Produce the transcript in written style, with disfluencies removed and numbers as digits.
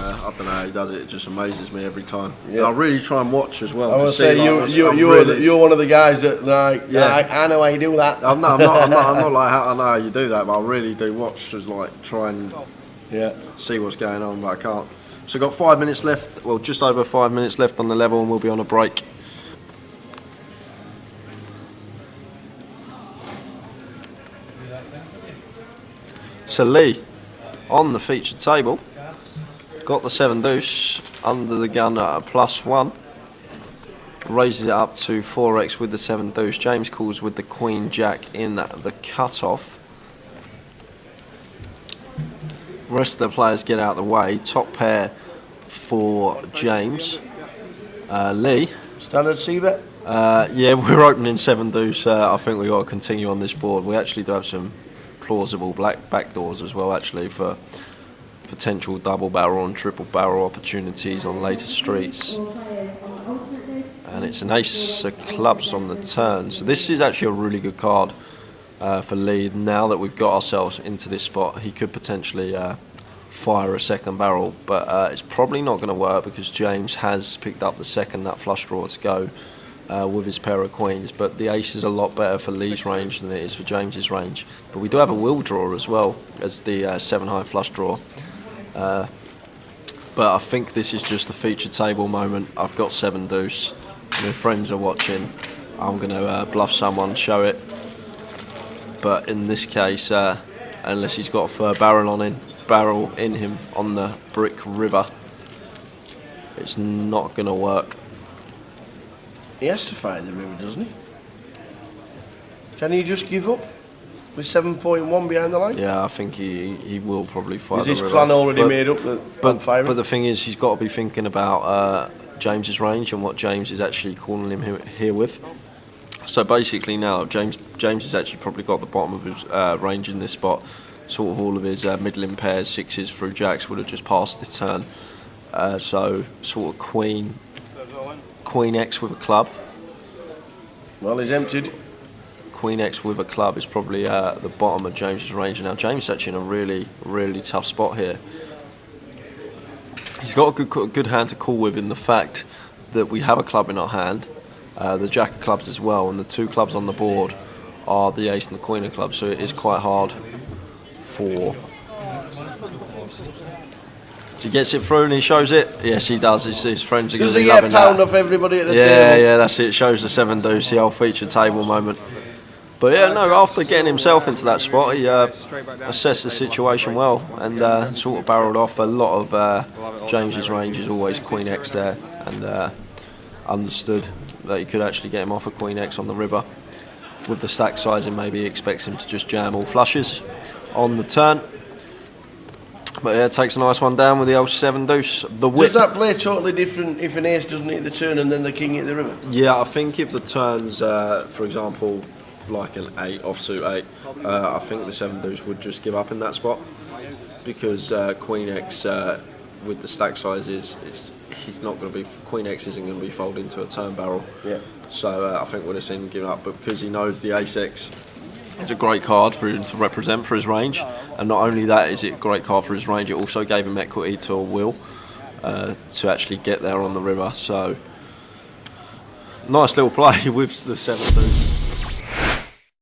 I don't know how he does it. It just amazes me every time. Yeah. I really try and watch as well. I want to say you're one of the guys that I know how you do that. I'm not like I know how you do that, but I really do watch, just like try and see what's going on, but I can't. So we've got 5 minutes left. Well, just over 5 minutes left on the level, and we'll be on a break. So Lee, on the featured table, got the 7 deuce under the gun at a +1, raises it up to 4x with the 7 deuce. James calls with the queen jack in the cut-off. Rest of the players get out of the way. Top pair for James. Lee. Standard C-bet? Yeah, we're opening 7 deuce. I think we've got to continue on this board. We actually do have some plausible back doors as well, actually, for potential double barrel and triple barrel opportunities on later streets. And it's an ace of clubs on the turn. So this is actually a really good card for Lee. Now that we've got ourselves into this spot, he could potentially fire a second barrel, but it's probably not going to work because James has picked up the second, that flush draw to go with his pair of queens. But the ace is a lot better for Lee's range than it is for James's range. But we do have a will draw as well as the 7 high flush draw. But I think this is just a featured table moment. I've got 7 deuce. My friends are watching. I'm going to bluff someone, show it. But in this case, unless he's got a fur barrel in him on the brick river, it's not going to work. He has to fire the river, doesn't he? Can he just give up with 7.1 behind the line? Yeah, I think he will probably fire the river. Is his plan already made up? But the thing is, he's got to be thinking about James's range and what James is actually calling him here with. So basically now, James has actually probably got the bottom of his range in this spot. Sort of all of his middling pairs, 6s through jacks would have just passed this turn. So sort of queen X with a club. Well, he's emptied. Queen X with a club is probably the bottom of James's range. Now James is actually in a really, really tough spot here. He's got a good hand to call with in the fact that we have a club in our hand, the jack of clubs as well, and the 2 clubs on the board are the ace and the queen of clubs. So it is quite hard for. He gets it through and he shows it. Yes, he does. His friends are going to be loving that. Does he get pound off everybody at the table? Yeah, that's it. Shows the 7 deuce, the old featured table moment. But yeah, no, after getting himself into that spot, he assessed the situation well and sort of barreled off. A lot of James's range is always Queen X there, and understood that he could actually get him off a Queen X on the river. With the stack sizing, maybe he expects him to just jam all flushes on the turn. But yeah, takes a nice one down with the old 7 deuce. The whip. Does that play totally different if an ace doesn't hit the turn and then the king hit the river? Yeah, I think if the turns, for example, like an 8 offsuit 8, I think the 7 deuce would just give up in that spot because Queen X with the stack sizes, he's not going to be. Queen X isn't going to be folded into a turn barrel. Yeah. So I think we'd have seen him give up, but because he knows the ace X, it's a great card for him to represent for his range, and not only that is it a great card for his range, it also gave him equity to a will to actually get there on the river. So nice little play with the 7 deuce.